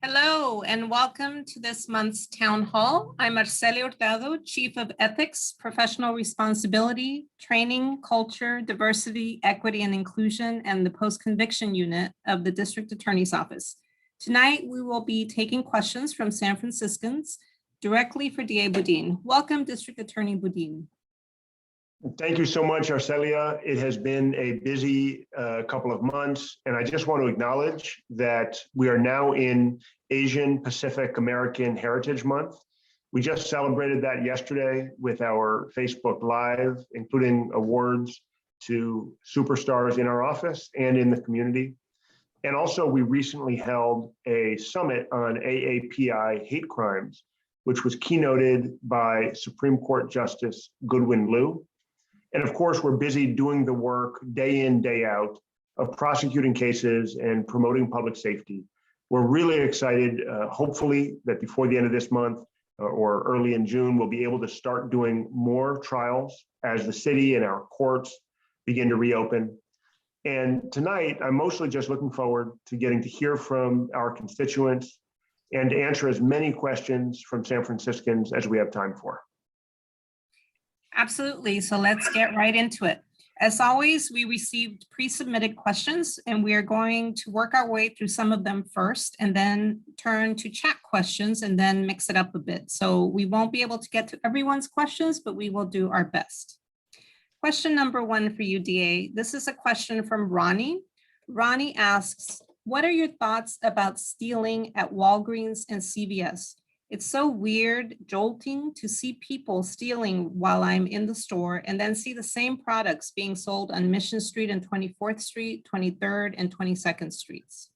Hello and welcome to this month's Town Hall. I'm Arcelia Hurtado, Chief of Ethics, Professional Responsibility, Training, Culture, Diversity, Equity, and Inclusion, and the Post-Conviction Unit of the District Attorney's Office. Tonight, we will be taking questions from San Franciscans directly for DA Boudin. Welcome, District Attorney Boudin. Thank you so much, Arcelia. It has been a busy couple of months, and I just want to acknowledge that we are now in Asian Pacific American Heritage Month. We just celebrated that yesterday with our Facebook Live, including awards to superstars in our office and in the community. And also, we recently held a summit on AAPI hate crimes, which was keynoted by Supreme Court Justice Goodwin Liu. And of course, we're busy doing the work day in, day out of prosecuting cases and promoting public safety. We're really excited, hopefully, that before the end of this month or early in June, we'll be able to start doing more trials as the city and our courts begin to reopen. And tonight, I'm mostly just looking forward to getting to hear from our constituents and to answer as many questions from San Franciscans as we have time for. Absolutely. So let's get right into it. As always, we received pre-submitted questions and we are going to work our way through some of them first and then turn to chat questions and then mix it up a bit. So we won't be able to get to everyone's questions, but we will do our best. Question number one for you, DA. This is a question from Ronnie. Ronnie asks, what are your thoughts about stealing at Walgreens and CVS? It's so weird, jolting to see people stealing while I'm in the store and then see the same products being sold on Mission Street and 24th Street, 23rd and 22nd Streets.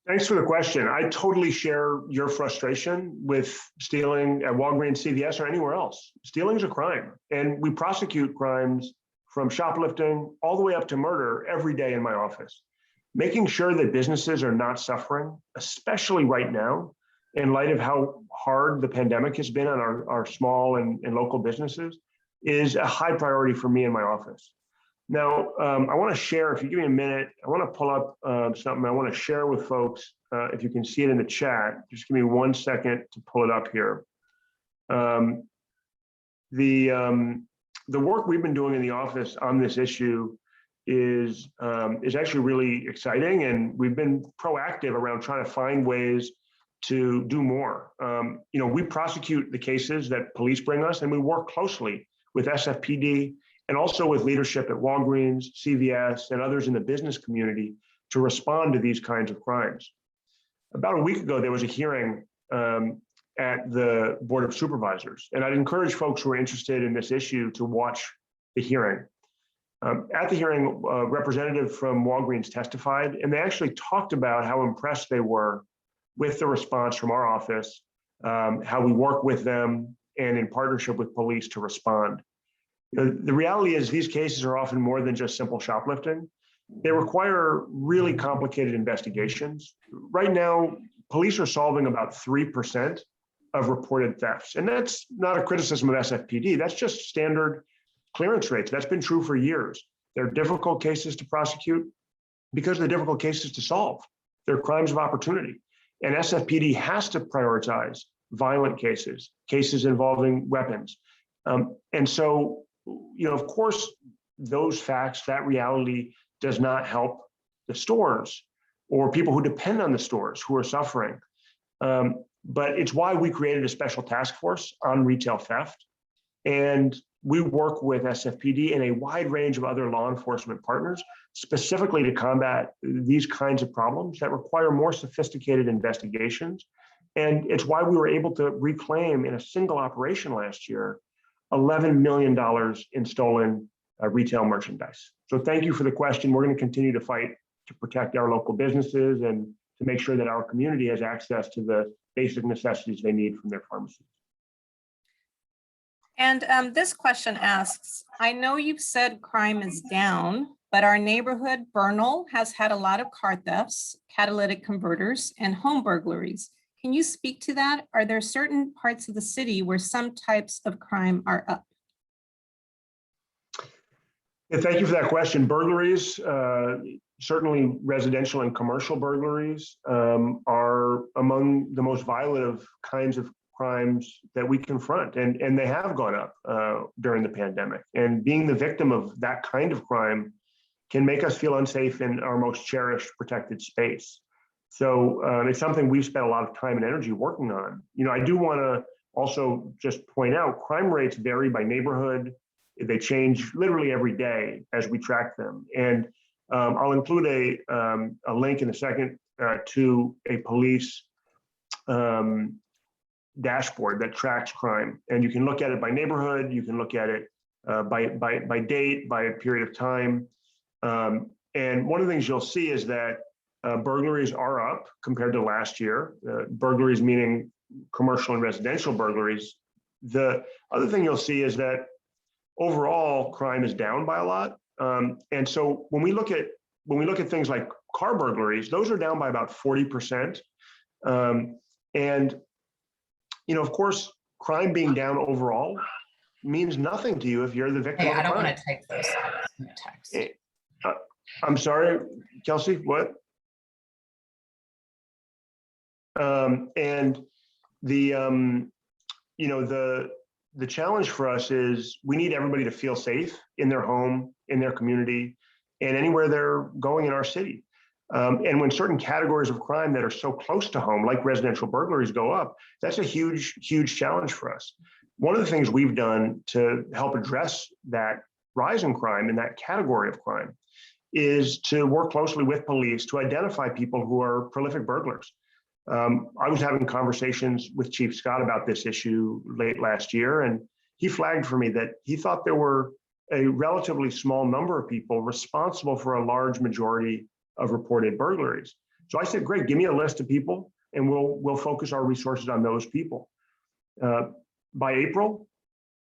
Thanks for the question. I totally share your frustration with stealing at Walgreens, CVS, or anywhere else. Stealing is a crime, and we prosecute crimes from shoplifting all the way up to murder every day in my office. Making sure that businesses are not suffering, especially right now, in light of how hard the pandemic has been on our small and local businesses, is a high priority for me in my office. Now, I want to share, if you give me a minute, I want to pull up something I want to share with folks. If you can see it in the chat, just give me 1 second to pull it up here. The work we've been doing in the office on this issue is actually really exciting, and we've been proactive around trying to find ways to do more. We prosecute the cases that police bring us, and we work closely with SFPD and also with leadership at Walgreens, CVS, and others in the business community to respond to these kinds of crimes. About a week ago, there was a hearing at the Board of Supervisors, and I'd encourage folks who are interested in this issue to watch the hearing. At the hearing, a representative from Walgreens testified, and they actually talked about how impressed they were with the response from our office, how we work with them and in partnership with police to respond. The reality is these cases are often more than just simple shoplifting. They require really complicated investigations. Right now, police are solving about 3% of reported thefts. And that's not a criticism of SFPD, that's just standard clearance rates. That's been true for years. They're difficult cases to prosecute because they're difficult cases to solve. They're crimes of opportunity. And SFPD has to prioritize violent cases, cases involving weapons. And so, of course, those facts, that reality does not help the stores or people who depend on the stores who are suffering. But it's why we created a special task force on retail theft. And we work with SFPD and a wide range of other law enforcement partners, specifically to combat these kinds of problems that require more sophisticated investigations. And it's why we were able to reclaim in a single operation last year, $11 million in stolen retail merchandise. So thank you for the question. We're going to continue to fight to protect our local businesses and to make sure that our community has access to the basic necessities they need from their pharmacies. And this question asks, I know you've said crime is down, but our neighborhood, Bernal, has had a lot of car thefts, catalytic converters, and home burglaries. Can you speak to that? Are there certain parts of the city where some types of crime are up? Yeah, thank you for that question. Burglaries, certainly residential and commercial burglaries, are among the most violent of kinds of crimes that we confront, and they have gone up during the pandemic. And being the victim of that kind of crime can make us feel unsafe in our most cherished protected space. So it's something we've spent a lot of time and energy working on. You know, I do want to also just point out crime rates vary by neighborhood. They change literally every day as we track them. And I'll include a link in a second to a police dashboard that tracks crime. And you can look at it by neighborhood. You can look at it by date, by a period of time. And one of the things you'll see is that burglaries are up compared to last year. Burglaries meaning commercial and residential burglaries. The other thing you'll see is that overall crime is down by a lot. And so when we look at things like car burglaries, those are down by about 40%. And you know, of course, crime being down overall means nothing to you if you're the victim. Hey, of I don't crime. want to type those in the text. I'm sorry, Kelsey, what? And the you know, the challenge for us is we need everybody to feel safe in their home, in their community, and anywhere they're going in our city. And when certain categories of crime that are so close to home, like residential burglaries, go up, that's a huge, huge challenge for us. One of the things we've done to help address that rise in crime in that category of crime is to work closely with police to identify people who are prolific burglars. I was having conversations with Chief Scott about this issue late last year, and he flagged for me that he thought there were a relatively small number of people responsible for a large majority of reported burglaries. So I said, great, give me a list of people and we'll focus our resources on those people. By April,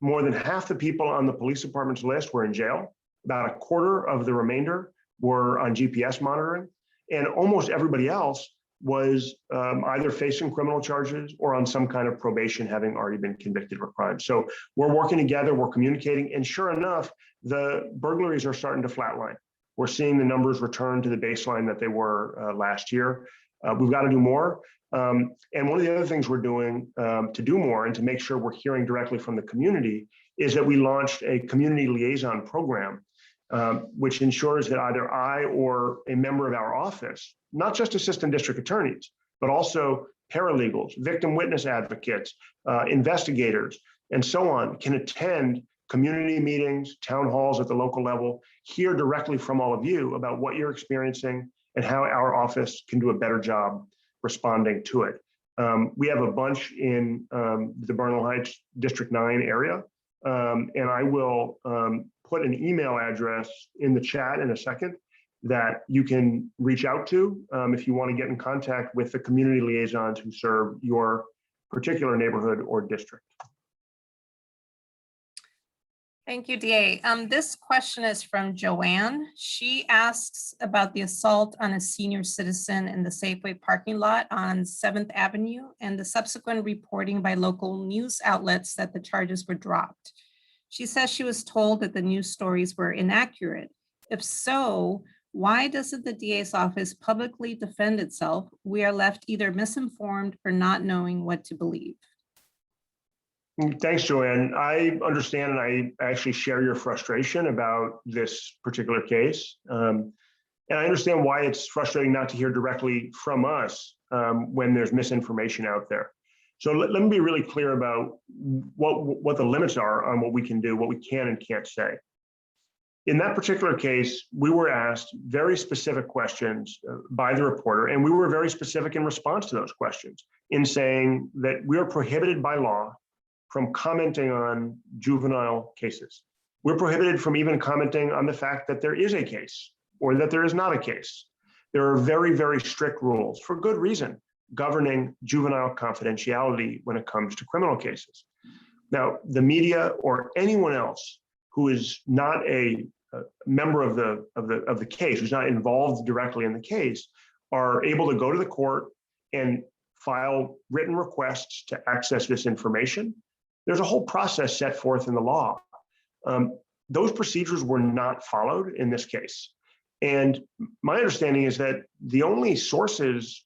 more than half the people on the police department's list were in jail. About a quarter of the remainder were on GPS monitoring, and almost everybody else was either facing criminal charges or on some kind of probation, having already been convicted of a crime. So we're working together, we're communicating, and sure enough, the burglaries are starting to flatline. We're seeing the numbers return to the baseline that they were last year. We've got to do more. And one of the other things we're doing to do more and to make sure we're hearing directly from the community is that we launched a community liaison program, which ensures that either I or a member of our office, not just assistant district attorneys, but also paralegals, victim witness advocates, investigators, and so on, can attend community meetings, town halls at the local level, hear directly from all of you about what you're experiencing and how our office can do a better job responding to it. We have a bunch in the Bernal Heights District 9 area, and I will put an email address in the chat in a second that you can reach out to if you want to get in contact with the community liaisons who serve your particular neighborhood or district. Thank you, DA. This question is from Joanne. She asks about the assault on a senior citizen in the Safeway parking lot on 7th Avenue and the subsequent reporting by local news outlets that the charges were dropped. She says she was told that the news stories were inaccurate. If so, why doesn't the DA's office publicly defend itself? We are left either misinformed or not knowing what to believe. Thanks, Joanne. I understand and I actually share your frustration about this particular case. And I understand why it's frustrating not to hear directly from us when there's misinformation out there. So let me be really clear about what the limits are on what we can do, what we can and can't say. In that particular case, we were asked very specific questions by the reporter, and we were very specific in response to those questions in saying that we are prohibited by law from commenting on juvenile cases. We're prohibited from even commenting on the fact that there is a case or that there is not a case. There are very, very strict rules, for good reason, governing juvenile confidentiality when it comes to criminal cases. Now, the media or anyone else who is not a member of the case, who's not involved directly in the case, are able to go to the court and file written requests to access this information. There's a whole process set forth in the law. those procedures were not followed in this case. And my understanding is that the only sources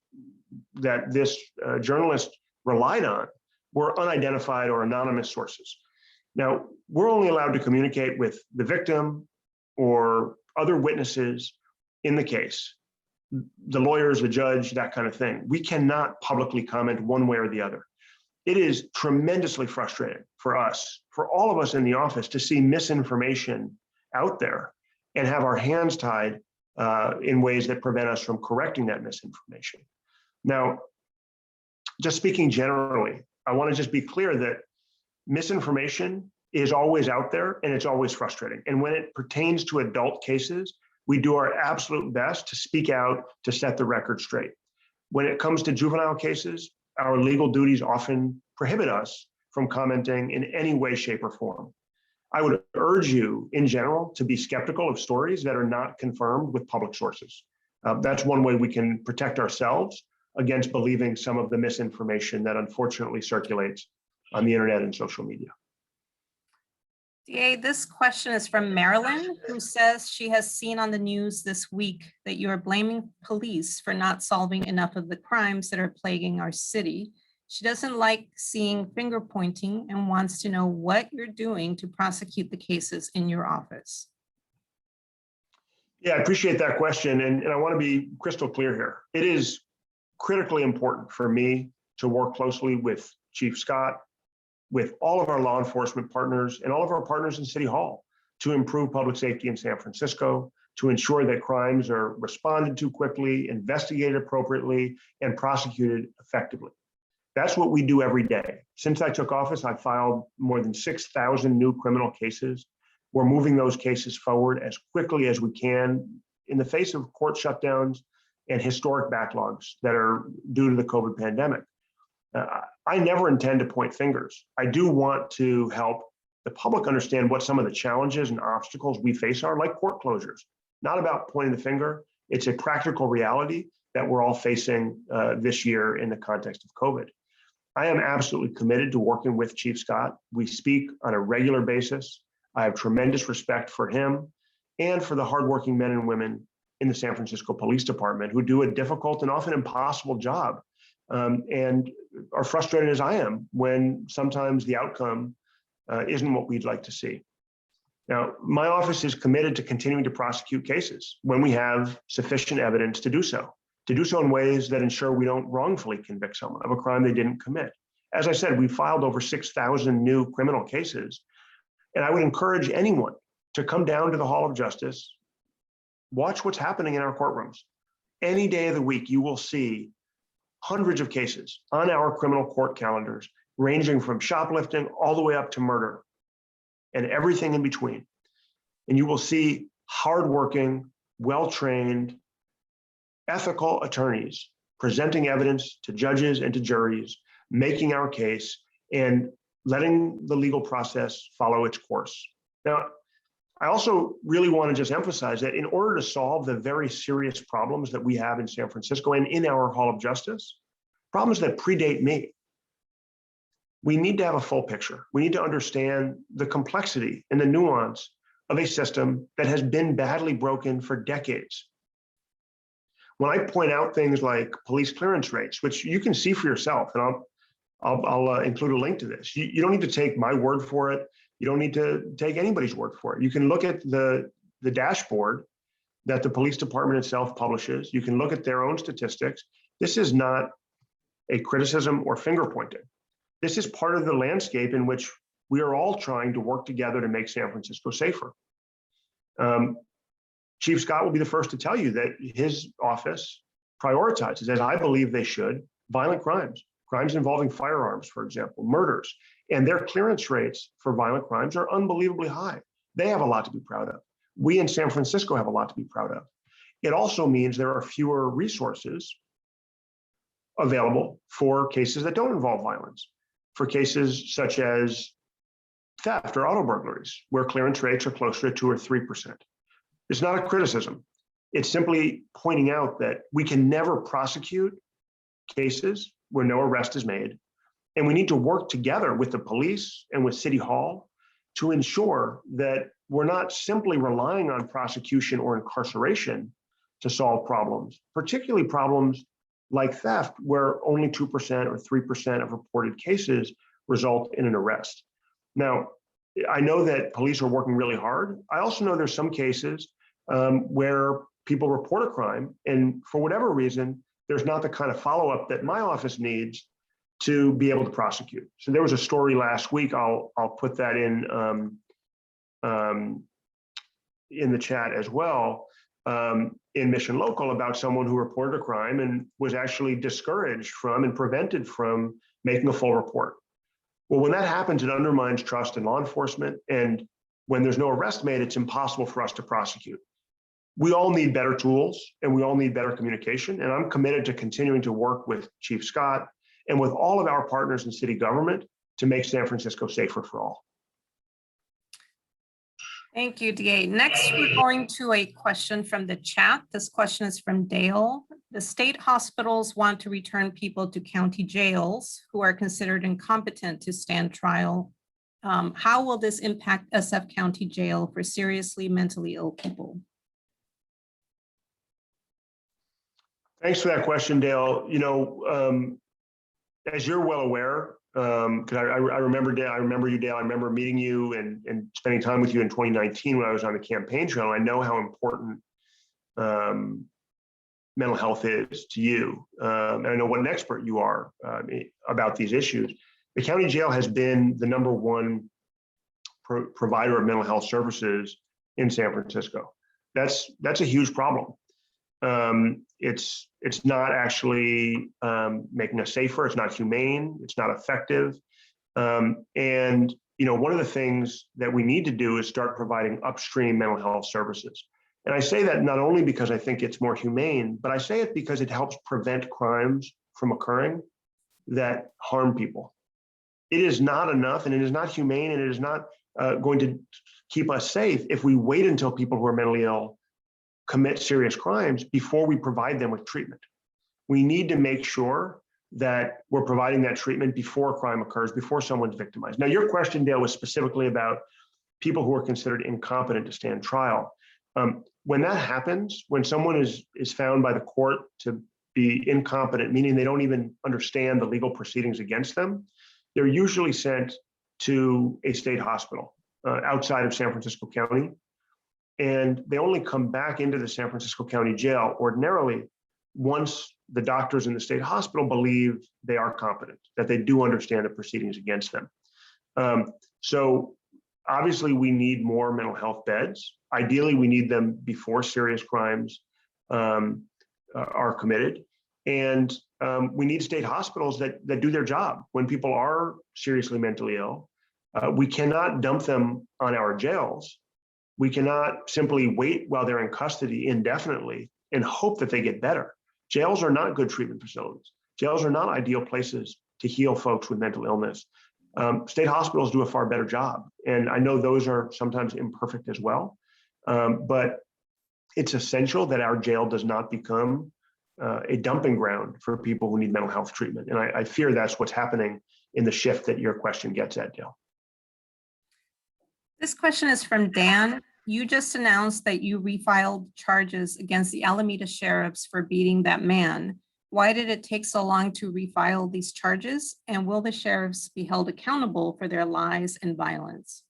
that this journalist relied on were unidentified or anonymous sources. Now, we're only allowed to communicate with the victim or other witnesses in the case, the lawyers, the judge, that kind of thing. We cannot publicly comment one way or the other. It is tremendously frustrating for us, for all of us in the office, to see misinformation out there and have our hands tied in ways that prevent us from correcting that misinformation. Now, just speaking generally, I want to just be clear that misinformation is always out there and it's always frustrating. And when it pertains to adult cases, we do our absolute best to speak out to set the record straight. When it comes to juvenile cases, our legal duties often prohibit us from commenting in any way, shape, or form. I would urge you in general to be skeptical of stories that are not confirmed with public sources. That's one way we can protect ourselves against believing some of the misinformation that unfortunately circulates on the internet and social media. DA, this question is from Marilyn, who says she has seen on the news this week that you are blaming police for not solving enough of the crimes that are plaguing our city. She doesn't like seeing finger pointing and wants to know what you're doing to prosecute the cases in your office. Yeah, I appreciate that question. And I want to be crystal clear here. It is critically important for me to work closely with Chief Scott, with all of our law enforcement partners and all of our partners in City Hall to improve public safety in San Francisco, to ensure that crimes are responded to quickly, investigated appropriately, and prosecuted effectively. That's what we do every day. Since I took office, I filed more than 6,000 new criminal cases. We're moving those cases forward as quickly as we can in the face of court shutdowns and historic backlogs that are due to the COVID pandemic. I never intend to point fingers. I do want to help the public understand what some of the challenges and obstacles we face are, like court closures. Not about pointing the finger. It's a practical reality that we're all facing this year in the context of COVID. I am absolutely committed to working with Chief Scott. We speak on a regular basis. I have tremendous respect for him and for the hardworking men and women in the San Francisco Police Department who do a difficult and often impossible job. And are frustrated as I am when sometimes the outcome isn't what we'd like to see. Now, my office is committed to continuing to prosecute cases when we have sufficient evidence to do so in ways that ensure we don't wrongfully convict someone of a crime they didn't commit. As I said, we filed over 6,000 new criminal cases, and I would encourage anyone to come down to the Hall of Justice, watch what's happening in our courtrooms. Any day of the week, you will see hundreds of cases on our criminal court calendars, ranging from shoplifting all the way up to murder and everything in between. And you will see hardworking, well-trained, ethical attorneys presenting evidence to judges and to juries, making our case and letting the legal process follow its course. Now, I also really want to just emphasize that in order to solve the very serious problems that we have in San Francisco and in our Hall of Justice, problems that predate me, we need to have a full picture. We need to understand the complexity and the nuance of a system that has been badly broken for decades. When I point out things like police clearance rates, which you can see for yourself, and I'll include a link to this. You don't need to take my word for it. You don't need to take anybody's word for it. You can look at the dashboard that the police department itself publishes. You can look at their own statistics. This is not a criticism or finger pointing. This is part of the landscape in which we are all trying to work together to make San Francisco safer. Chief Scott will be the first to tell you that his office prioritizes, as I believe they should, violent crimes involving firearms, for example, murders. And their clearance rates for violent crimes are unbelievably high. They have a lot to be proud of. We in San Francisco have a lot to be proud of. It also means there are fewer resources available for cases that don't involve violence, for cases such as theft or auto burglaries, where clearance rates are closer to 2 or 3%. It's not a criticism. It's simply pointing out that we can never prosecute cases where no arrest is made. And we need to work together with the police and with City Hall to ensure that we're not simply relying on prosecution or incarceration to solve problems, particularly problems like theft, where only 2% or 3% of reported cases result in an arrest. Now, I know that police are working really hard. I also know there's some cases where people report a crime, and for whatever reason, there's not the kind of follow-up that my office needs to be able to prosecute. So there was a story last week. I'll put that in the chat as well, in Mission Local, about someone who reported a crime and was actually discouraged from and prevented from making a full report. Well, when that happens, it undermines trust in law enforcement. And when there's no arrest made, it's impossible for us to prosecute. We all need better tools and we all need better communication. And I'm committed to continuing to work with Chief Scott and with all of our partners in city government to make San Francisco safer for all. Thank you, DA. Next, we're going to a question from the chat. This question is from Dale. The state hospitals want to return people to county jails who are considered incompetent to stand trial. How will this impact SF County Jail for seriously mentally ill people? Thanks for that question, Dale. You know, as you're well aware, because I remember Dale, I remember you, Dale. I remember meeting you and spending time with you in 2019 when I was on the campaign trail. I know how important mental health is to you, and I know what an expert you are about these issues. The county jail has been the #1 provider of mental health services in San Francisco. That's a huge problem. It's not actually making us safer. It's not humane. It's not effective. And you know, one of the things that we need to do is start providing upstream mental health services. And I say that not only because I think it's more humane, but I say it because it helps prevent crimes from occurring that harm people. It is not enough, and it is not humane, and it is not going to keep us safe if we wait until people who are mentally ill commit serious crimes before we provide them with treatment. We need to make sure that we're providing that treatment before a crime occurs, before someone's victimized. Now, your question, Dale, was specifically about people who are considered incompetent to stand trial. When that happens, when someone is found by the court to be incompetent, meaning they don't even understand the legal proceedings against them, they're usually sent to a state hospital outside of San Francisco County. And they only come back into the San Francisco County Jail ordinarily once the doctors in the state hospital believe they are competent, that they do understand the proceedings against them. So obviously we need more mental health beds. Ideally, we need them before serious crimes are committed. And we need state hospitals that do their job. When people are seriously mentally ill, we cannot dump them on our jails. We cannot simply wait while they're in custody indefinitely and hope that they get better. Jails are not good treatment facilities. Jails are not ideal places to heal folks with mental illness. State hospitals do a far better job. And I know those are sometimes imperfect as well. But it's essential that our jail does not become a dumping ground for people who need mental health treatment. And I fear that's what's happening in the shift that your question gets at, Dale. This question is from Dan. You just announced that you refiled charges against the Alameda sheriffs for beating that man. Why did it take so long to refile these charges? And will the sheriffs be held accountable for their lies and violence?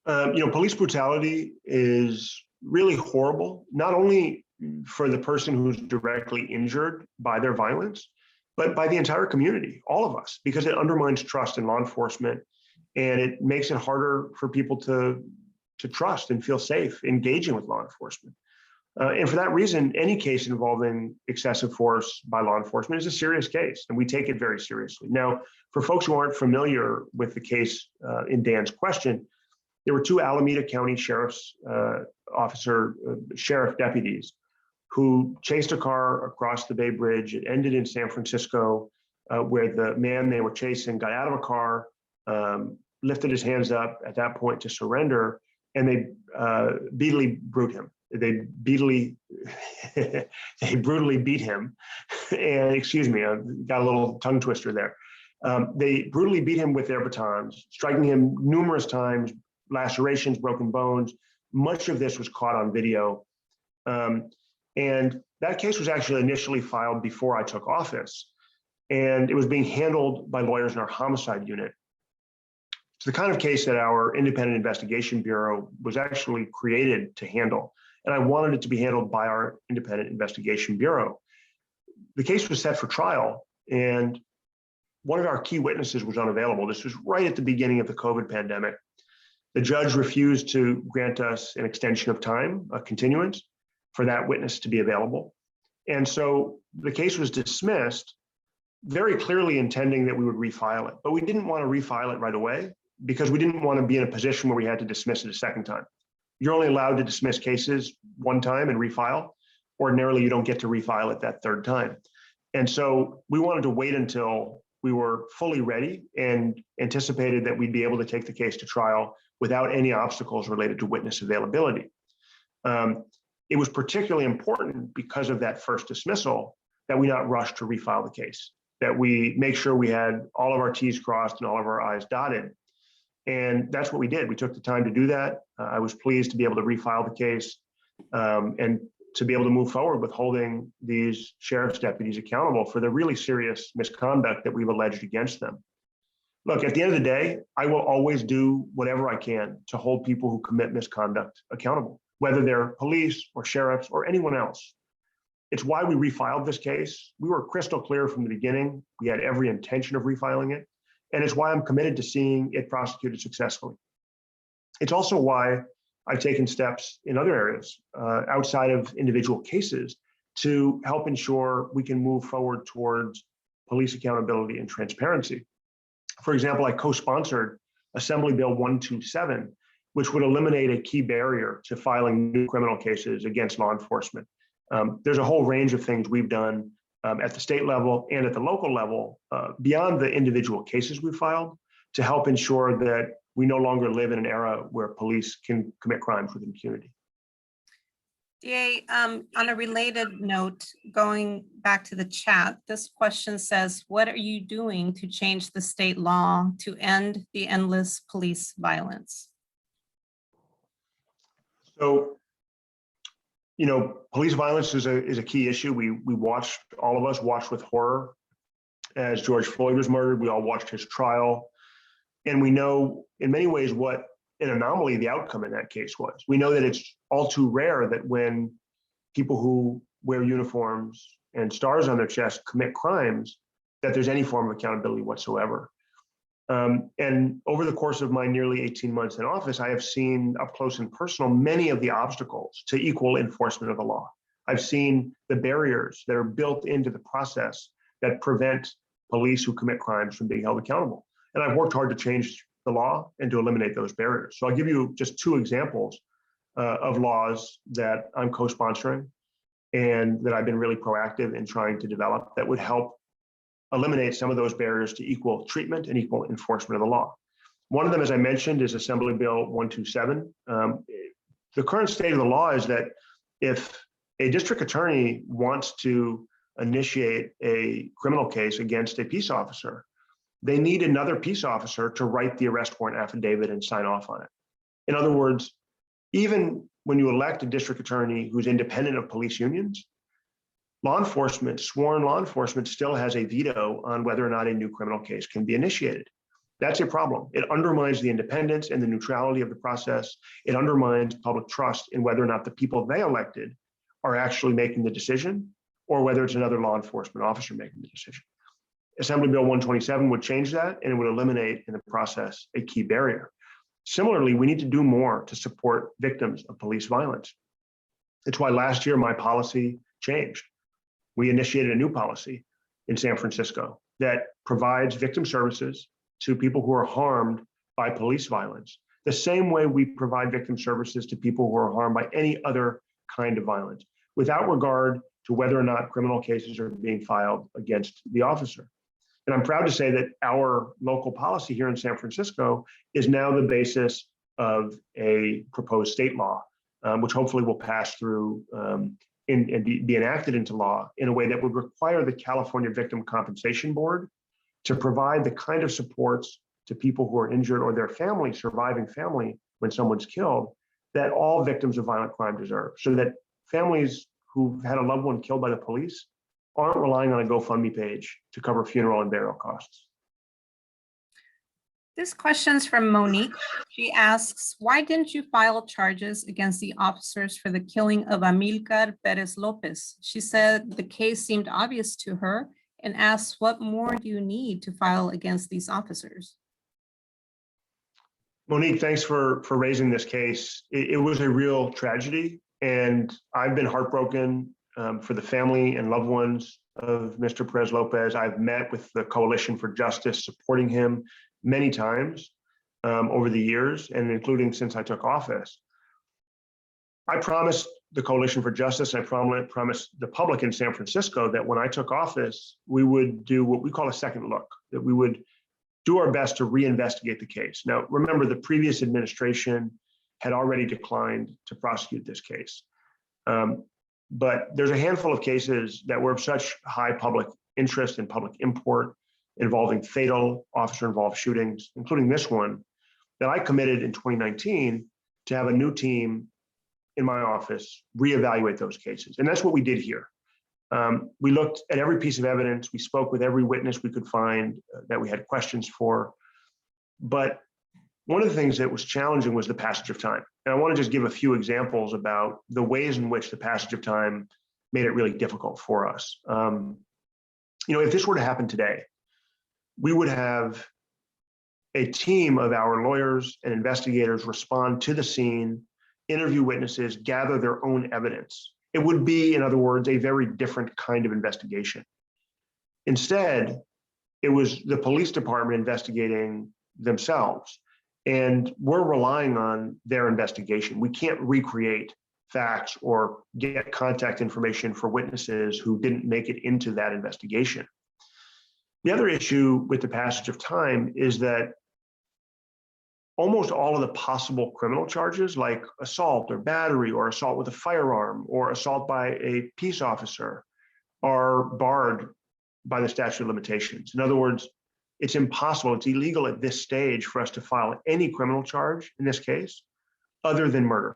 Police brutality is really horrible, not only for the person who's directly injured by their violence, but by the entire community, all of us, because it undermines trust in law enforcement. And it makes it harder for people to trust and feel safe engaging with law enforcement. And for that reason, any case involving excessive force by law enforcement is a serious case, and we take it very seriously. Now, for folks who aren't familiar with the case in Dan's question, there were 2 Alameda County Sheriff's sheriff deputies who chased a car across the Bay Bridge. It ended in San Francisco, where the man they were chasing got out of a car, lifted his hands up at that point to surrender, and they brutally beat him. They brutally beat him. And excuse me, I got a little tongue twister there. They brutally beat him with their batons, striking him numerous times, lacerations, broken bones. Much of this was caught on video. And that case was actually initially filed before I took office. And it was being handled by lawyers in our homicide unit. It's the kind of case that our Independent Investigation Bureau was actually created to handle. And I wanted it to be handled by our Independent Investigation Bureau. The case was set for trial, and one of our key witnesses was unavailable. This was right at the beginning of the COVID pandemic. The judge refused to grant us an extension of time, a continuance, for that witness to be available. And so the case was dismissed, very clearly intending that we would refile it. But we didn't want to refile it right away because we didn't want to be in a position where we had to dismiss it a second time. You're only allowed to dismiss cases one time and refile. Ordinarily, you don't get to refile it that third time. And so we wanted to wait until we were fully ready and anticipated that we'd be able to take the case to trial without any obstacles related to witness availability. It was particularly important because of that first dismissal that we not rush to refile the case, that we make sure we had all of our T's crossed and all of our I's dotted. And that's what we did. We took the time to do that. I was pleased to be able to refile the case and to be able to move forward with holding these sheriff's deputies accountable for the really serious misconduct that we've alleged against them. Look, at the end of the day, I will always do whatever I can to hold people who commit misconduct accountable, whether they're police or sheriffs or anyone else. It's why we refiled this case. We were crystal clear from the beginning. We had every intention of refiling it. And it's why I'm committed to seeing it prosecuted successfully. It's also why I've taken steps in other areas outside of individual cases to help ensure we can move forward towards police accountability and transparency. For example, I co-sponsored Assembly Bill 127, which would eliminate a key barrier to filing new criminal cases against law enforcement. There's a whole range of things we've done at the state level and at the local level, beyond the individual cases we filed, to help ensure that we no longer live in an era where police can commit crimes with impunity. DA, on a related note, going back to the chat, this question says, what are you doing to change the state law to end the endless police violence? So, police violence is a key issue. All of us watched with horror as George Floyd was murdered. We all watched his trial. And we know in many ways what an anomaly the outcome in that case was. We know that it's all too rare that when people who wear uniforms and stars on their chest commit crimes, that there's any form of accountability whatsoever. And over the course of my nearly 18 months in office, I have seen up close and personal many of the obstacles to equal enforcement of the law. I've seen the barriers that are built into the process that prevent police who commit crimes from being held accountable. And I've worked hard to change the law and to eliminate those barriers. So I'll give you just two examples of laws that I'm co-sponsoring and that I've been really proactive in trying to develop that would help eliminate some of those barriers to equal treatment and equal enforcement of the law. One of them, as I mentioned, is Assembly Bill 127. The current state of the law is that if a district attorney wants to initiate a criminal case against a peace officer, they need another peace officer to write the arrest warrant affidavit and sign off on it. In other words, even when you elect a district attorney who's independent of police unions, sworn law enforcement still has a veto on whether or not a new criminal case can be initiated. That's a problem. It undermines the independence and the neutrality of the process. It undermines public trust in whether or not the people they elected are actually making the decision or whether it's another law enforcement officer making the decision. Assembly Bill 127 would change that, and it would eliminate in the process a key barrier. Similarly, we need to do more to support victims of police violence. It's why last year my policy changed. We initiated a new policy in San Francisco that provides victim services to people who are harmed by police violence, the same way we provide victim services to people who are harmed by any other kind of violence, without regard to whether or not criminal cases are being filed against the officer. And I'm proud to say that our local policy here in San Francisco is now the basis of a proposed state law, which hopefully will pass through and be enacted into law in a way that would require the California Victim Compensation Board to provide the kind of supports to people who are injured or their family, surviving family when someone's killed, that all victims of violent crime deserve, so that families who've had a loved one killed by the police aren't relying on a GoFundMe page to cover funeral and burial costs. This question's from Monique. She asks, why didn't you file charges against the officers for the killing of Amilcar Perez Lopez? She said the case seemed obvious to her and asks, what more do you need to file against these officers? Monique, thanks for raising this case. It was a real tragedy, and I've been heartbroken for the family and loved ones of Mr. Perez Lopez. I've met with the Coalition for Justice, supporting him many times over the years, and including since I took office. I promised the Coalition for Justice, and I promised the public in San Francisco that when I took office, we would do what we call a second look, that we would do our best to reinvestigate the case. Now, remember, the previous administration had already declined to prosecute this case. But there's a handful of cases that were of such high public interest and public import, involving fatal officer-involved shootings, including this one, that I committed in 2019 to have a new team in my office reevaluate those cases. And that's what we did here. We looked at every piece of evidence. We spoke with every witness we could find that we had questions for. But one of the things that was challenging was the passage of time. And I want to just give a few examples about the ways in which the passage of time made it really difficult for us. If this were to happen today, we would have a team of our lawyers and investigators respond to the scene, interview witnesses, gather their own evidence. It would be, in other words, a very different kind of investigation. Instead, it was the police department investigating themselves, and we're relying on their investigation. We can't recreate facts or get contact information for witnesses who didn't make it into that investigation. The other issue with the passage of time is that almost all of the possible criminal charges, like assault or battery or assault with a firearm or assault by a peace officer, are barred by the statute of limitations. In other words, it's impossible, it's illegal at this stage for us to file any criminal charge in this case other than murder.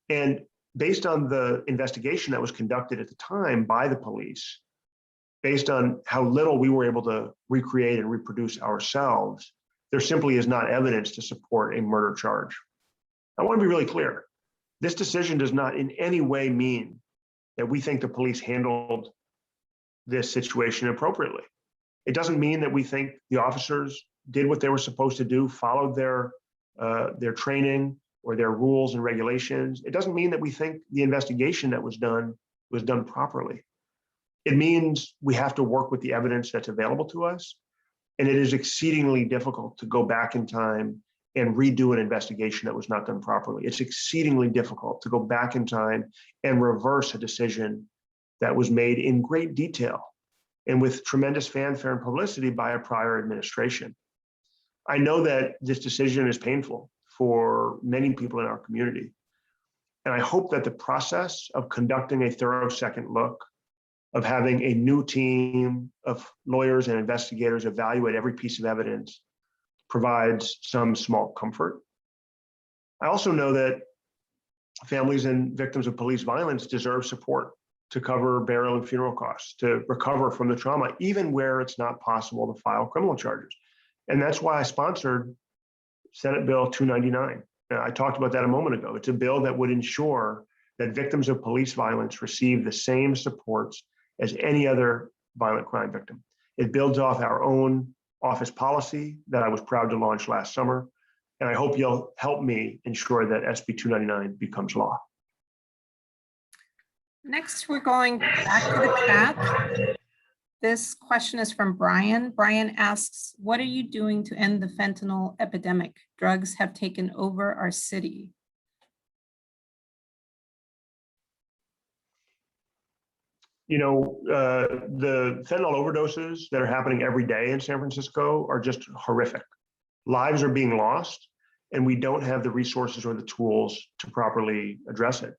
And based on the investigation that was conducted at the time by the police, based on how little we were able to recreate and reproduce ourselves, there simply is not evidence to support a murder charge. I want to be really clear. This decision does not in any way mean that we think the police handled this situation appropriately. It doesn't mean that we think the officers did what they were supposed to do, followed their training or their rules and regulations. It doesn't mean that we think the investigation that was done properly. It means we have to work with the evidence that's available to us. And it is exceedingly difficult to go back in time and redo an investigation that was not done properly. It's exceedingly difficult to go back in time and reverse a decision that was made in great detail and with tremendous fanfare and publicity by a prior administration. I know that this decision is painful for many people in our community. And I hope that the process of conducting a thorough second look, of having a new team of lawyers and investigators evaluate every piece of evidence, provides some small comfort. I also know that families and victims of police violence deserve support to cover burial and funeral costs, to recover from the trauma, even where it's not possible to file criminal charges. And that's why I sponsored Senate Bill 299. I talked about that a moment ago. It's a bill that would ensure that victims of police violence receive the same supports as any other violent crime victim. It builds off our own office policy that I was proud to launch last summer. And I hope you'll help me ensure that SB 299 becomes law. Next, we're going back to the chat. This question is from Brian. Brian asks, what are you doing to end the fentanyl epidemic? Drugs have taken over our city. The fentanyl overdoses that are happening every day in San Francisco are just horrific. Lives are being lost, and we don't have the resources or the tools to properly address it.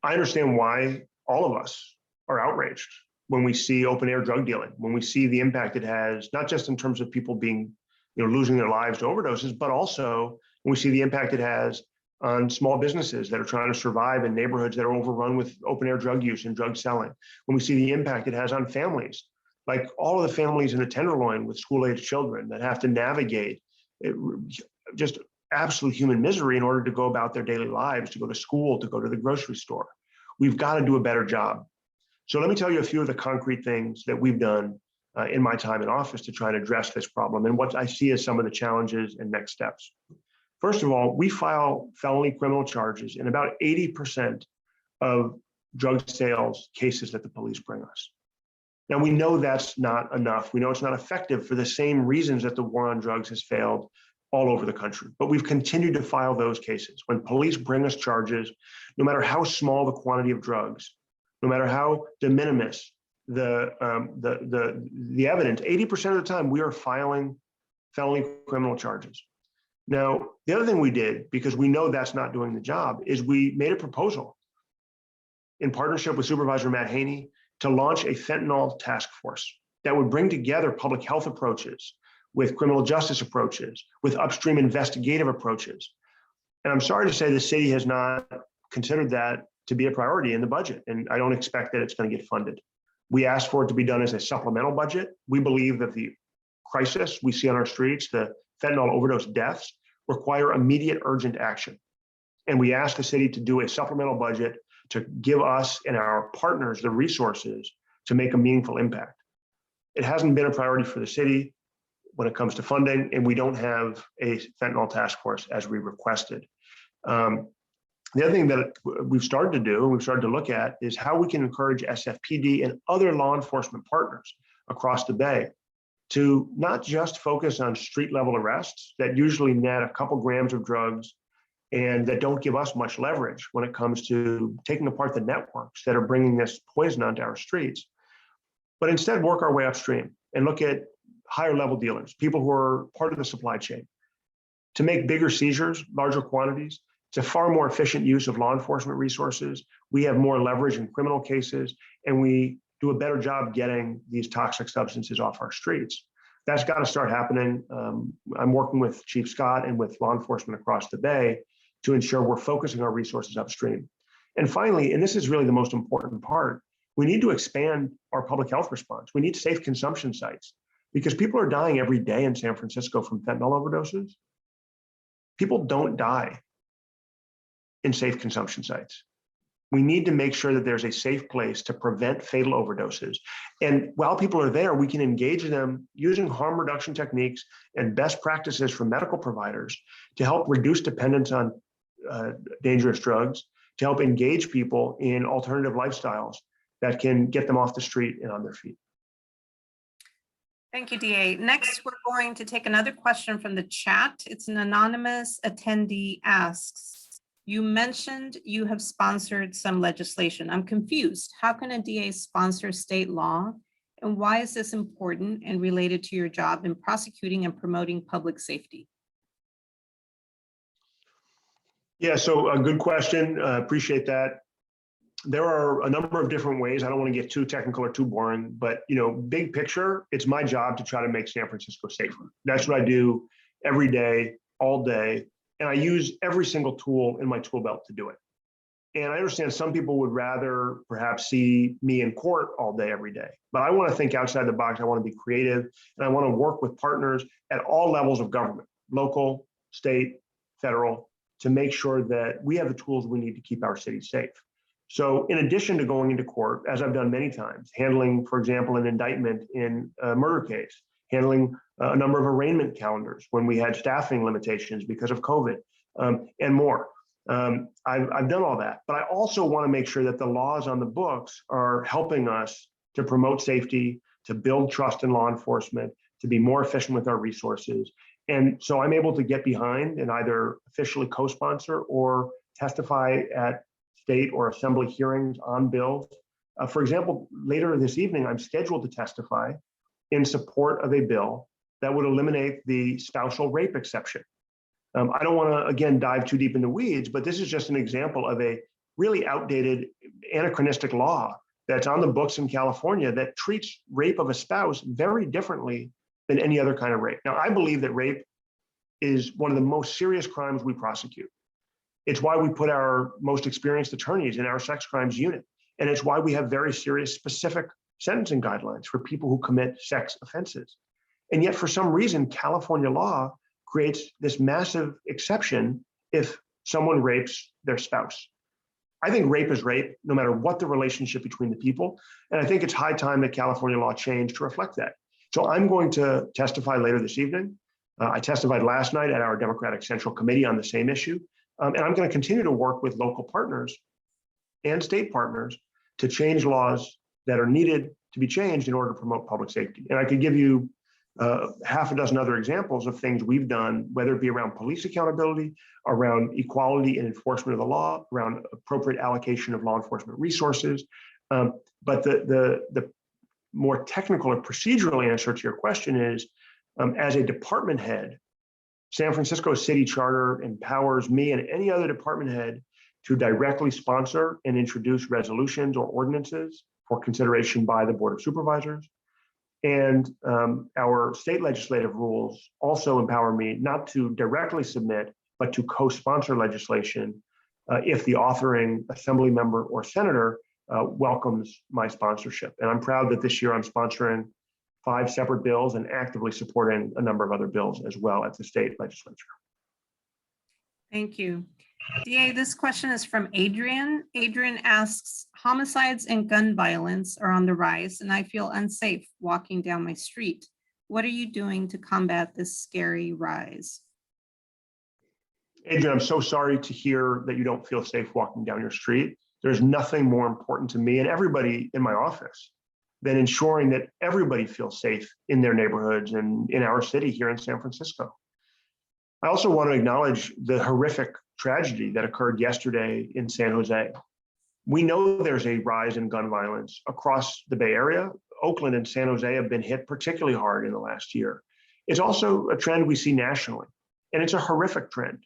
I understand why all of us are outraged when we see open air drug dealing, when we see the impact it has, not just in terms of people being, losing their lives to overdoses, but also when we see the impact it has on small businesses that are trying to survive in neighborhoods that are overrun with open air drug use and drug selling. When we see the impact it has on families, like all of the families in the Tenderloin with school-aged children that have to navigate just absolute human misery in order to go about their daily lives, to go to school, to go to the grocery store. We've got to do a better job. So let me tell you a few of the concrete things that we've done in my time in office to try and address this problem and what I see as some of the challenges and next steps. First of all, we file felony criminal charges in about 80% of drug sales cases that the police bring us. Now, we know that's not enough. We know it's not effective for the same reasons that the war on drugs has failed all over the country. But we've continued to file those cases. When police bring us charges, no matter how small the quantity of drugs, no matter how de minimis the evidence, 80% of the time we are filing felony criminal charges. Now, the other thing we did, because we know that's not doing the job, is we made a proposal in partnership with Supervisor Matt Haney to launch a fentanyl task force that would bring together public health approaches with criminal justice approaches, with upstream investigative approaches. And I'm sorry to say the city has not considered that to be a priority in the budget, and I don't expect that it's going to get funded. We asked for it to be done as a supplemental budget. We believe that the crisis we see on our streets, the fentanyl overdose deaths, require immediate urgent action. And we asked the city to do a supplemental budget to give us and our partners the resources to make a meaningful impact. It hasn't been a priority for the city when it comes to funding, and we don't have a fentanyl task force as we requested. The other thing that we've started to do and we've started to look at is how we can encourage SFPD and other law enforcement partners across the Bay to not just focus on street level arrests that usually net a couple grams of drugs and that don't give us much leverage when it comes to taking apart the networks that are bringing this poison onto our streets, but instead work our way upstream and look at higher level dealers, people who are part of the supply chain, to make bigger seizures, larger quantities. It's a far more efficient use of law enforcement resources. We have more leverage in criminal cases, and we do a better job getting these toxic substances off our streets. That's got to start happening. I'm working with Chief Scott and with law enforcement across the Bay to ensure we're focusing our resources upstream. And finally, and this is really the most important part, we need to expand our public health response. We need safe consumption sites because people are dying every day in San Francisco from fentanyl overdoses. People don't die in safe consumption sites. We need to make sure that there's a safe place to prevent fatal overdoses. And while people are there, we can engage them using harm reduction techniques and best practices from medical providers to help reduce dependence on dangerous drugs, to help engage people in alternative lifestyles that can get them off the street and on their feet. Thank you, DA. Next, we're going to take another question from the chat. It's an anonymous attendee asks, you mentioned you have sponsored some legislation. I'm confused. How can a DA sponsor state law? And why is this important and related to your job in prosecuting and promoting public safety? Yeah, so a good question. Appreciate that. There are a number of different ways. I don't want to get too technical or too boring, but big picture, it's my job to try to make San Francisco safer. That's what I do every day, all day. And I use every single tool in my tool belt to do it. And I understand some people would rather perhaps see me in court all day, every day. But I want to think outside the box. I want to be creative, and I want to work with partners at all levels of government, local, state, federal, to make sure that we have the tools we need to keep our city safe. So in addition to going into court, as I've done many times, handling, for example, an indictment in a murder case, handling a number of arraignment calendars when we had staffing limitations because of COVID, and more. I've done all that, but I also want to make sure that the laws on the books are helping us to promote safety, to build trust in law enforcement, to be more efficient with our resources. And so I'm able to get behind and either officially co-sponsor or testify at state or assembly hearings on bills. For example, later this evening, I'm scheduled to testify in support of a bill that would eliminate the spousal rape exception. I don't want to, again, dive too deep in the weeds, but this is just an example of a really outdated, anachronistic law that's on the books in California that treats rape of a spouse very differently than any other kind of rape. Now, I believe that rape is one of the most serious crimes we prosecute. It's why we put our most experienced attorneys in our sex crimes unit. And it's why we have very serious specific sentencing guidelines for people who commit sex offenses. And yet, for some reason, California law creates this massive exception if someone rapes their spouse. I think rape is rape, no matter what the relationship between the people. And I think it's high time that California law change to reflect that. So I'm going to testify later this evening. I testified last night at our Democratic Central Committee on the same issue. And I'm going to continue to work with local partners and state partners to change laws that are needed to be changed in order to promote public safety. And I could give you half a dozen other examples of things we've done, whether it be around police accountability, around equality and enforcement of the law, around appropriate allocation of law enforcement resources. But the more technical or procedural answer to your question is, as a department head, San Francisco City Charter empowers me and any other department head to directly sponsor and introduce resolutions or ordinances for consideration by the Board of Supervisors. And our state legislative rules also empower me not to directly submit, but to co-sponsor legislation if the authoring assembly member or senator welcomes my sponsorship. And I'm proud that this year I'm sponsoring 5 separate bills and actively supporting a number of other bills as well at the state legislature. Thank you. DA, this question is from Adrian. Adrian asks, homicides and gun violence are on the rise, and I feel unsafe walking down my street. What are you doing to combat this scary rise? Adrian, I'm so sorry to hear that you don't feel safe walking down your street. There's nothing more important to me and everybody in my office than ensuring that everybody feels safe in their neighborhoods and in our city here in San Francisco. I also want to acknowledge the horrific tragedy that occurred yesterday in San Jose. We know there's a rise in gun violence across the Bay Area. Oakland and San Jose have been hit particularly hard in the last year. It's also a trend we see nationally, and it's a horrific trend.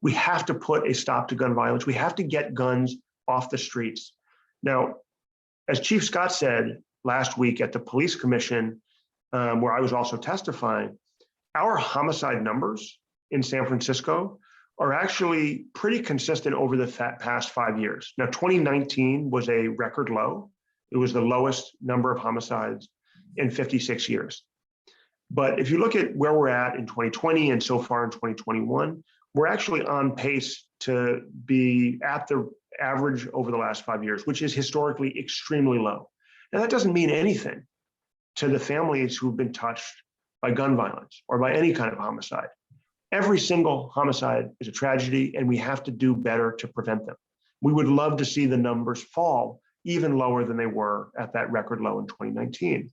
We have to put a stop to gun violence. We have to get guns off the streets. Now, as Chief Scott said last week at the Police Commission, where I was also testifying, our homicide numbers in San Francisco are actually pretty consistent over the past 5 years. Now, 2019 was a record low. It was the lowest number of homicides in 56 years. But if you look at where we're at in 2020 and so far in 2021, we're actually on pace to be at the average over the last 5 years, which is historically extremely low. Now, that doesn't mean anything to the families who've been touched by gun violence or by any kind of homicide. Every single homicide is a tragedy, and we have to do better to prevent them. We would love to see the numbers fall even lower than they were at that record low in 2019.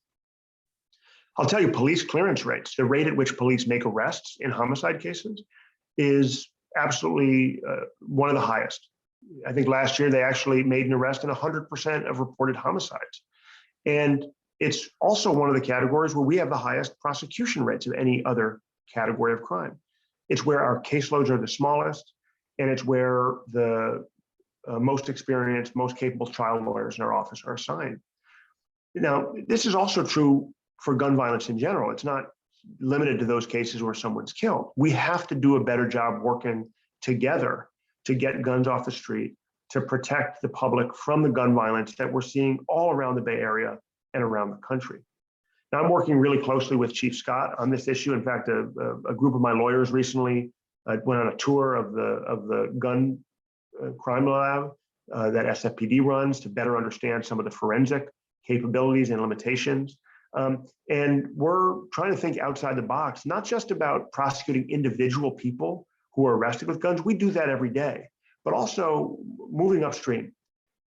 I'll tell you, police clearance rates, the rate at which police make arrests in homicide cases, is absolutely one of the highest. I think last year they actually made an arrest in 100% of reported homicides. And it's also one of the categories where we have the highest prosecution rates of any other category of crime. It's where our caseloads are the smallest, and it's where the most experienced, most capable trial lawyers in our office are assigned. Now, this is also true for gun violence in general. It's not limited to those cases where someone's killed. We have to do a better job working together to get guns off the street, to protect the public from the gun violence that we're seeing all around the Bay Area and around the country. Now, I'm working really closely with Chief Scott on this issue. In fact, a group of my lawyers recently went on a tour of the gun crime lab that SFPD runs to better understand some of the forensic capabilities and limitations. And we're trying to think outside the box, not just about prosecuting individual people who are arrested with guns. We do that every day, but also moving upstream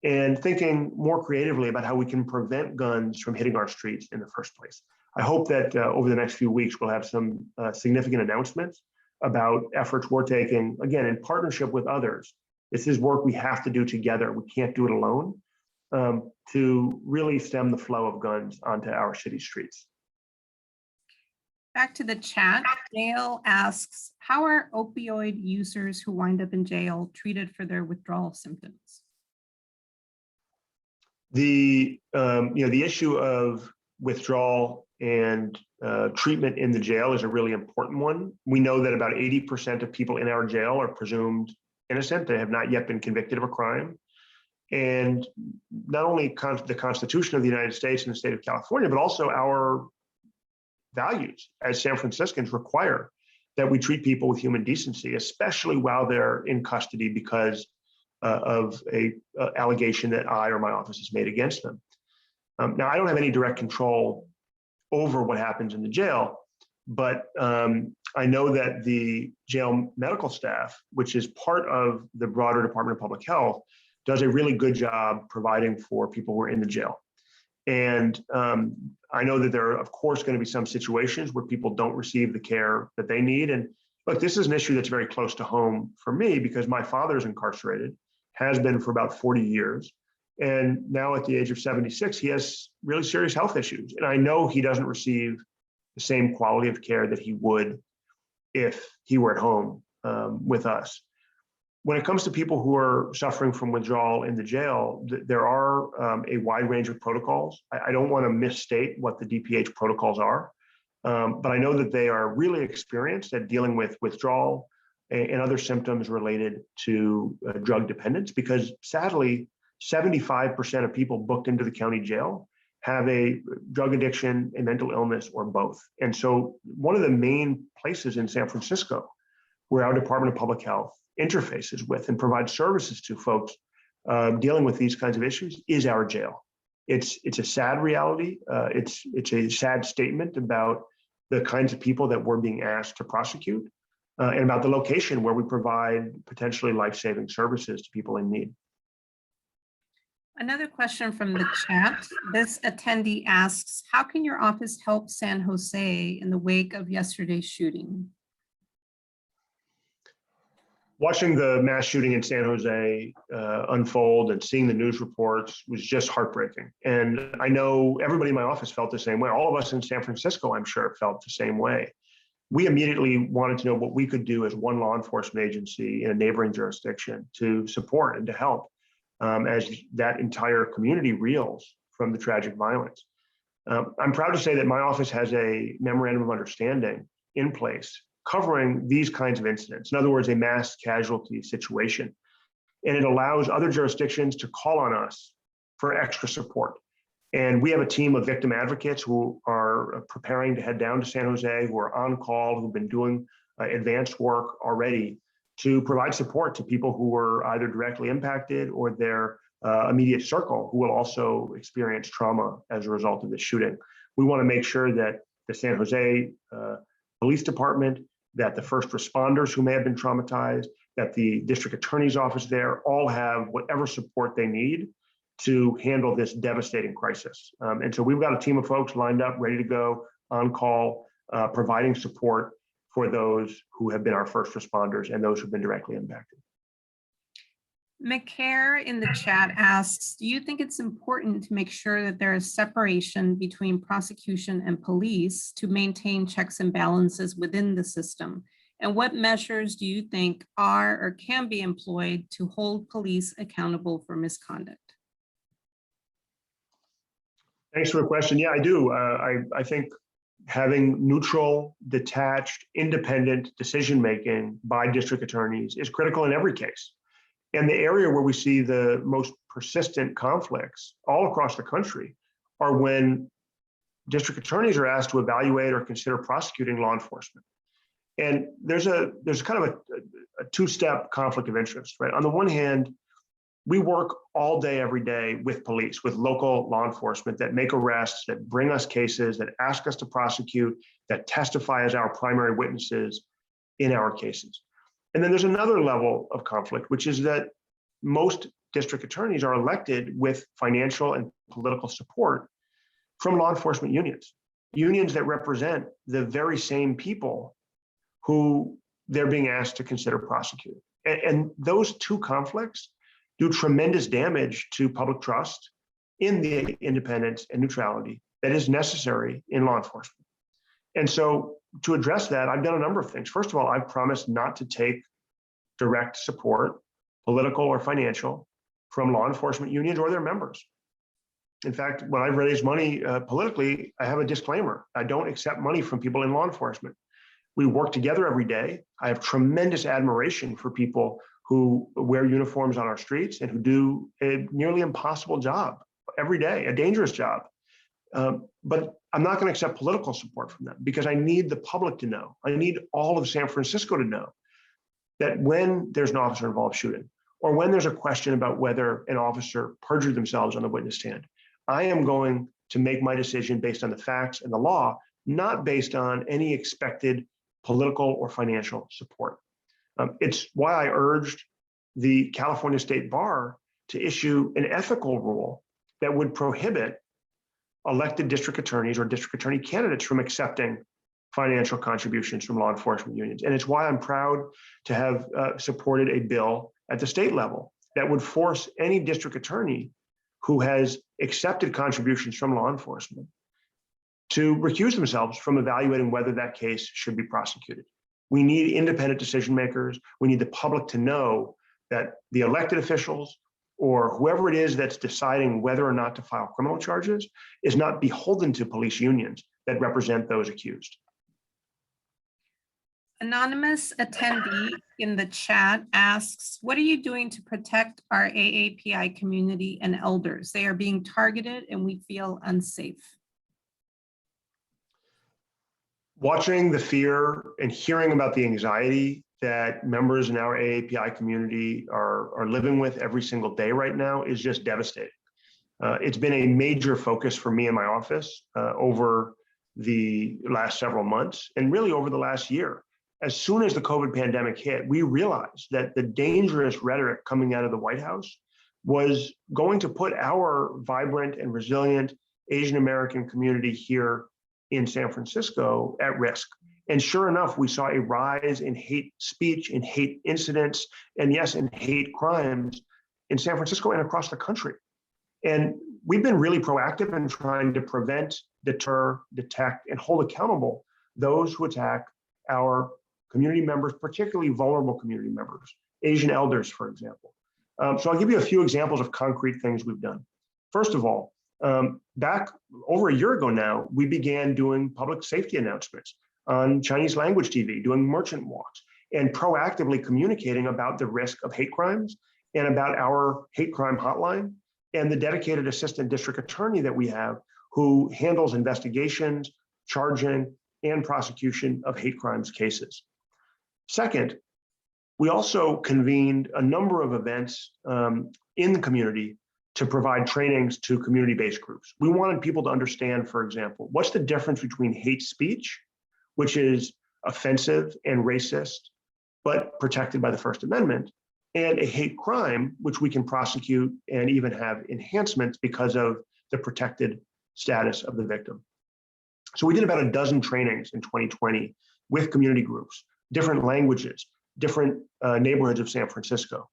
and thinking more creatively about how we can prevent guns from hitting our streets in the first place. I hope that over the next few weeks, we'll have some significant announcements about efforts we're taking, again, in partnership with others. This is work we have to do together. We can't do it alone to really stem the flow of guns onto our city streets. Back to the chat, Dale asks, how are opioid users who wind up in jail treated for their withdrawal symptoms? The issue of withdrawal and treatment in the jail is a really important one. We know that about 80% of people in our jail are presumed innocent. They have not yet been convicted of a crime. And not only the Constitution of the United States and the state of California, but also our values as San Franciscans require that we treat people with human decency, especially while they're in custody because of a allegation that I or my office has made against them. Now, I don't have any direct control over what happens in the jail, but I know that the jail medical staff, which is part of the broader Department of Public Health, does a really good job providing for people who are in the jail. And I know that there are, of course, going to be some situations where people don't receive the care that they need. And look, this is an issue that's very close to home for me because my father is incarcerated, has been for about 40 years. And now at the age of 76, he has really serious health issues. And I know he doesn't receive the same quality of care that he would if he were at home with us. When it comes to people who are suffering from withdrawal in the jail, there are a wide range of protocols. I don't want to misstate what the DPH protocols are, but I know that they are really experienced at dealing with withdrawal and other symptoms related to drug dependence, because sadly, 75% of people booked into the county jail have a drug addiction, a mental illness, or both. And so one of the main places in San Francisco where our Department of Public Health interfaces with and provides services to folks dealing with these kinds of issues is our jail. It's a sad reality. It's a sad statement about the kinds of people that we're being asked to prosecute and about the location where we provide potentially life-saving services to people in need. Another question from the chat. This attendee asks, how can your office help San Jose in the wake of yesterday's shooting? Watching the mass shooting in San Jose unfold and seeing the news reports was just heartbreaking. And I know everybody in my office felt the same way. All of us in San Francisco, I'm sure, felt the same way. We immediately wanted to know what we could do as one law enforcement agency in a neighboring jurisdiction to support and to help as that entire community reels from the tragic violence. I'm proud to say that my office has a memorandum of understanding in place covering these kinds of incidents. In other words, a mass casualty situation. And it allows other jurisdictions to call on us for extra support. And we have a team of victim advocates who are preparing to head down to San Jose, who are on call, who've been doing advanced work already to provide support to people who were either directly impacted or their immediate circle who will also experience trauma as a result of this shooting. We want to make sure that the San Jose Police Department, that the first responders who may have been traumatized, that the district attorney's office there all have whatever support they need to handle this devastating crisis. And so we've got a team of folks lined up, ready to go, on call, providing support for those who have been our first responders and those who've been directly impacted. McCare in the chat asks, do you think it's important to make sure that there is separation between prosecution and police to maintain checks and balances within the system? And what measures do you think are or can be employed to hold police accountable for misconduct? Thanks for the question. Yeah, I do. I think having neutral, detached, independent decision-making by district attorneys is critical in every case. And the area where we see the most persistent conflicts all across the country are when district attorneys are asked to evaluate or consider prosecuting law enforcement. And there's kind of a two-step conflict of interest, right? On the one hand, we work all day, every day with police, with local law enforcement that make arrests, that bring us cases, that ask us to prosecute, that testify as our primary witnesses in our cases. And then there's another level of conflict, which is that most district attorneys are elected with financial and political support from law enforcement unions, unions that represent the very same people who they're being asked to consider prosecuting. And those two conflicts do tremendous damage to public trust in the independence and neutrality that is necessary in law enforcement. And so to address that, I've done a number of things. First of all, I've promised not to take direct support, political or financial, from law enforcement unions or their members. In fact, when I raise money politically, I have a disclaimer. I don't accept money from people in law enforcement. We work together every day. I have tremendous admiration for people who wear uniforms on our streets and who do a nearly impossible job every day, a dangerous job. But I'm not going to accept political support from them because I need the public to know. I need all of San Francisco to know that when there's an officer-involved shooting, or when there's a question about whether an officer perjured themselves on the witness stand, I am going to make my decision based on the facts and the law, not based on any expected political or financial support. It's why I urged the California State Bar to issue an ethical rule that would prohibit elected district attorneys or district attorney candidates from accepting financial contributions from law enforcement unions. And it's why I'm proud to have supported a bill at the state level that would force any district attorney who has accepted contributions from law enforcement to recuse themselves from evaluating whether that case should be prosecuted. We need independent decision makers. We need the public to know that the elected officials or whoever it is that's deciding whether or not to file criminal charges is not beholden to police unions that represent those accused. Anonymous attendee in the chat asks, what are you doing to protect our AAPI community and elders? They are being targeted and we feel unsafe. Watching the fear and hearing about the anxiety that members in our AAPI community are living with every single day right now is just devastating. It's been a major focus for me in my office over the last several months and really over the last year. As soon as the COVID pandemic hit, we realized that the dangerous rhetoric coming out of the White House was going to put our vibrant and resilient Asian American community here in San Francisco at risk. And sure enough, we saw a rise in hate speech, in hate incidents, and yes, in hate crimes in San Francisco and across the country. And we've been really proactive in trying to prevent, deter, detect, and hold accountable those who attack our community members, particularly vulnerable community members, Asian elders, for example. So I'll give you a few examples of concrete things we've done. First of all, back over a year ago now, we began doing public safety announcements on Chinese language TV, doing merchant walks, and proactively communicating about the risk of hate crimes and about our hate crime hotline and the dedicated assistant district attorney that we have who handles investigations, charging, and prosecution of hate crimes cases. Second, we also convened a number of events in the community to provide trainings to community-based groups. We wanted people to understand, for example, what's the difference between hate speech, which is offensive and racist, but protected by the First Amendment, and a hate crime, which we can prosecute and even have enhancements because of the protected status of the victim. So we did about a dozen trainings in 2020 with community groups, different languages, different neighborhoods of San Francisco,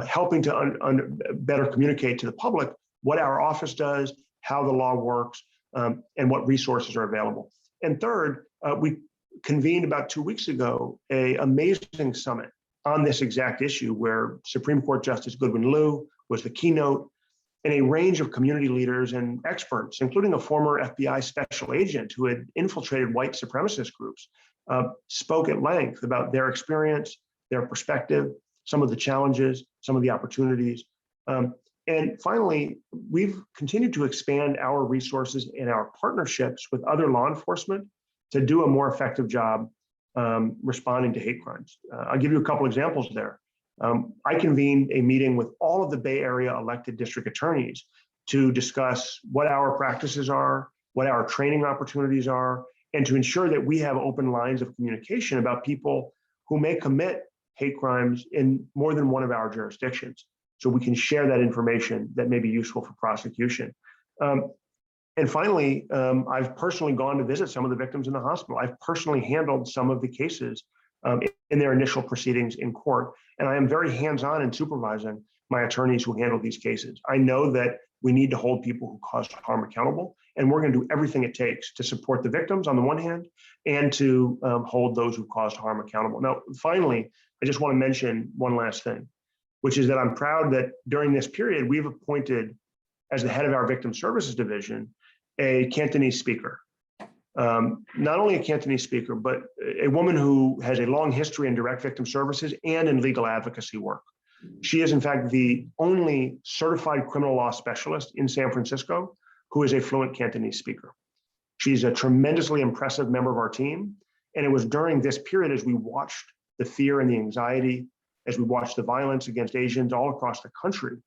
helping to better communicate to the public what our office does, how the law works, and what resources are available. And third, we convened about 2 weeks ago an amazing summit on this exact issue where Supreme Court Justice Goodwin Liu was the keynote, and a range of community leaders and experts, including a former FBI special agent who had infiltrated white supremacist groups, spoke at length about their experience, their perspective, some of the challenges, some of the opportunities. And finally, we've continued to expand our resources and our partnerships with other law enforcement to do a more effective job responding to hate crimes. I'll give you a couple examples there. I convened a meeting with all of the Bay Area elected district attorneys to discuss what our practices are, what our training opportunities are, and to ensure that we have open lines of communication about people who may commit hate crimes in more than one of our jurisdictions. So we can share that information that may be useful for prosecution. And finally, I've personally gone to visit some of the victims in the hospital. I've personally handled some of the cases in their initial proceedings in court. And I am very hands-on in supervising my attorneys who handle these cases. I know that we need to hold people who caused harm accountable, and we're going to do everything it takes to support the victims on the one hand, and to hold those who caused harm accountable. Now, finally, I just want to mention one last thing, which is that I'm proud that during this period, we've appointed as the head of our victim services division, a Cantonese speaker. Not only a Cantonese speaker, but a woman who has a long history in direct victim services and in legal advocacy work. She is, in fact, the only certified criminal law specialist in San Francisco who is a fluent Cantonese speaker. She's a tremendously impressive member of our team. And it was during this period, as we watched the fear and the anxiety, as we watched the violence against Asians all across the country,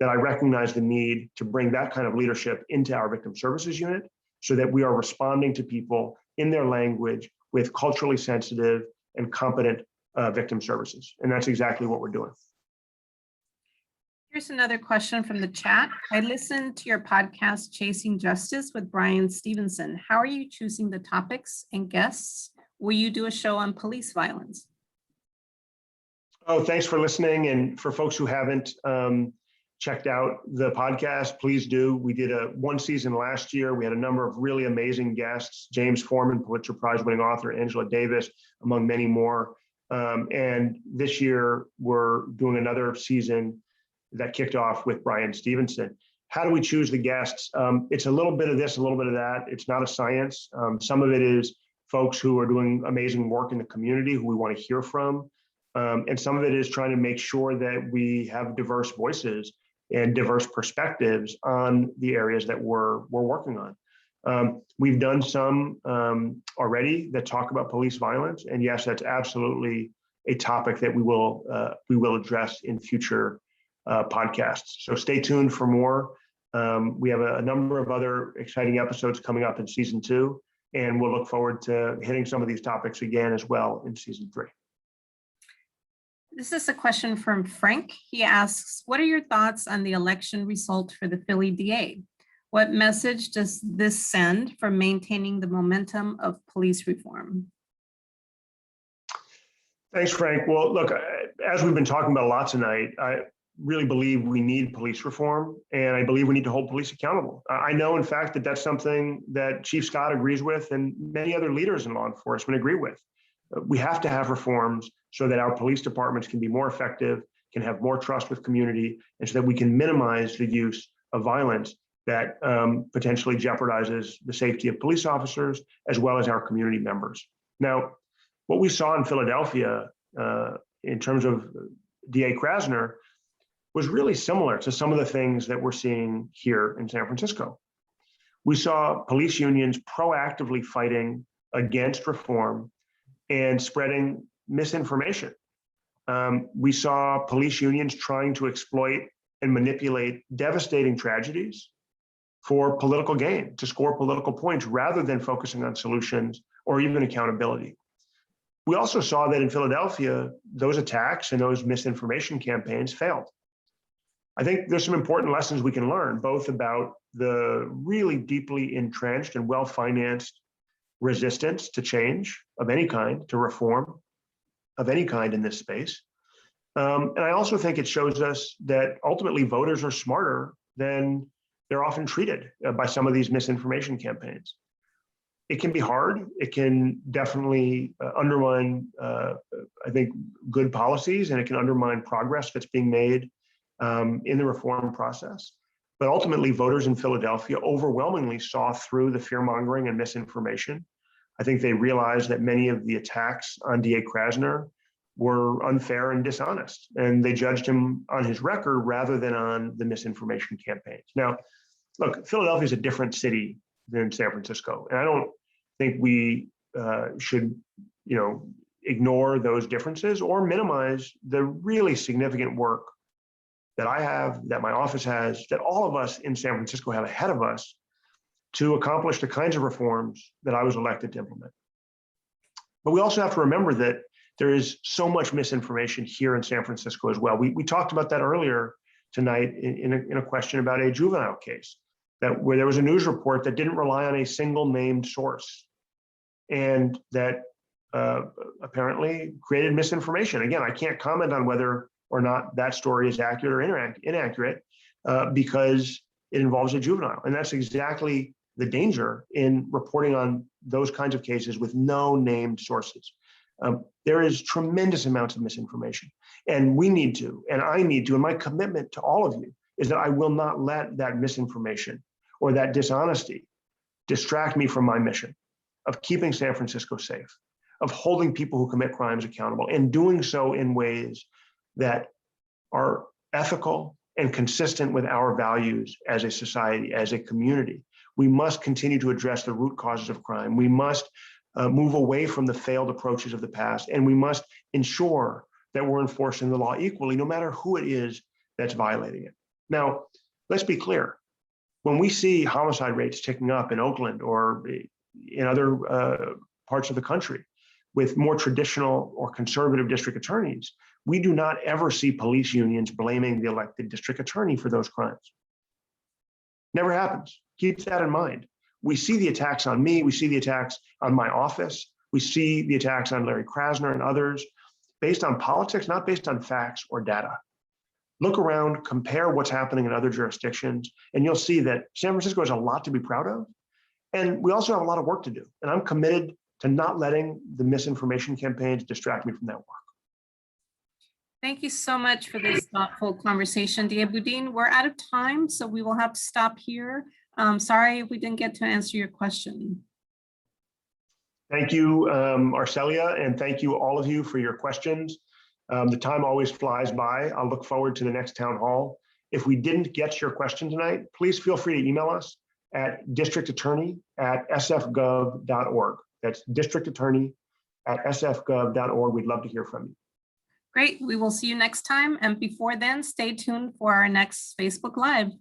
that I recognized the need to bring that kind of leadership into our victim services unit so that we are responding to people in their language with culturally sensitive and competent victim services. And that's exactly what we're doing. Here's another question from the chat. I listened to your podcast, Chasing Justice with Brian Stevenson. How are you choosing the topics and guests? Will you do a show on police violence? Oh, thanks for listening. And for folks who haven't checked out the podcast, please do. We did one season last year. We had a number of really amazing guests, James Foreman, Pulitzer Prize winning author, Angela Davis, among many more. And this year we're doing another season that kicked off with Brian Stevenson. How do we choose the guests? It's a little bit of this, a little bit of that. It's not a science. Some of it is folks who are doing amazing work in the community who we want to hear from. And some of it is trying to make sure that we have diverse voices and diverse perspectives on the areas that we're working on. We've done some already that talk about police violence. And yes, that's absolutely a topic that we will address in future podcasts. So stay tuned for more. We have a number of other exciting episodes coming up in season 2, and we'll look forward to hitting some of these topics again as well in season 3. This is a question from Frank. He asks, what are your thoughts on the election result for the Philly DA? What message does this send for maintaining the momentum of police reform? Thanks, Frank. Well, look, as we've been talking about a lot tonight, I really believe we need police reform, and I believe we need to hold police accountable. I know, in fact, that that's something that Chief Scott agrees with and many other leaders in law enforcement agree with. We have to have reforms so that our police departments can be more effective, can have more trust with community, and so that we can minimize the use of violence that potentially jeopardizes the safety of police officers as well as our community members. Now, what we saw in Philadelphia in terms of DA Krasner was really similar to some of the things that we're seeing here in San Francisco. We saw police unions proactively fighting against reform and spreading misinformation. We saw police unions trying to exploit and manipulate devastating tragedies for political gain, to score political points rather than focusing on solutions or even accountability. We also saw that in Philadelphia, those attacks and those misinformation campaigns failed. I think there's some important lessons we can learn, both about the really deeply entrenched and well-financed resistance to change of any kind, to reform of any kind in this space. And I also think it shows us that ultimately voters are smarter than they're often treated by some of these misinformation campaigns. It can be hard. It can definitely undermine, I think, good policies, and it can undermine progress that's being made in the reform process. But ultimately, voters in Philadelphia overwhelmingly saw through the fear-mongering and misinformation. I think they realized that many of the attacks on DA Krasner were unfair and dishonest, and they judged him on his record rather than on the misinformation campaigns. Now, look, Philadelphia is a different city than San Francisco, and I don't think we should, ignore those differences or minimize the really significant work that I have, that my office has, that all of us in San Francisco have ahead of us to accomplish the kinds of reforms that I was elected to implement. But we also have to remember that there is so much misinformation here in San Francisco as well. We talked about that earlier tonight in a question about a juvenile case, where there was a news report that didn't rely on a single named source, and that apparently created misinformation. Again, I can't comment on whether or not that story is accurate or inaccurate because it involves a juvenile. And that's exactly the danger in reporting on those kinds of cases with no named sources. There is tremendous amounts of misinformation, and we need to, and I need to, and my commitment to all of you is that I will not let that misinformation or that dishonesty distract me from my mission of keeping San Francisco safe, of holding people who commit crimes accountable, and doing so in ways that are ethical and consistent with our values as a society, as a community. We must continue to address the root causes of crime. We must move away from the failed approaches of the past, and we must ensure that we're enforcing the law equally, no matter who it is that's violating it. Now, let's be clear. When we see homicide rates ticking up in Oakland or in other parts of the country with more traditional or conservative district attorneys, we do not ever see police unions blaming the elected district attorney for those crimes. Never happens. Keep that in mind. We see the attacks on me. We see the attacks on my office. We see the attacks on Larry Krasner and others based on politics, not based on facts or data. Look around, compare what's happening in other jurisdictions, and you'll see that San Francisco has a lot to be proud of. And we also have a lot of work to do. And I'm committed to not letting the misinformation campaigns distract me from that work. Thank you so much for this thoughtful conversation, Dia Boudin. We're out of time, so we will have to stop here. Sorry if we didn't get to answer your question. Thank you, Arcelia, and thank you all of you for your questions. The time always flies by. I'll look forward to the next town hall. If we didn't get to your question tonight, please feel free to email us at districtattorney@sfgov.org. That's districtattorney@sfgov.org. We'd love to hear from you. Great. We will see you next time. And before then, stay tuned for our next Facebook Live.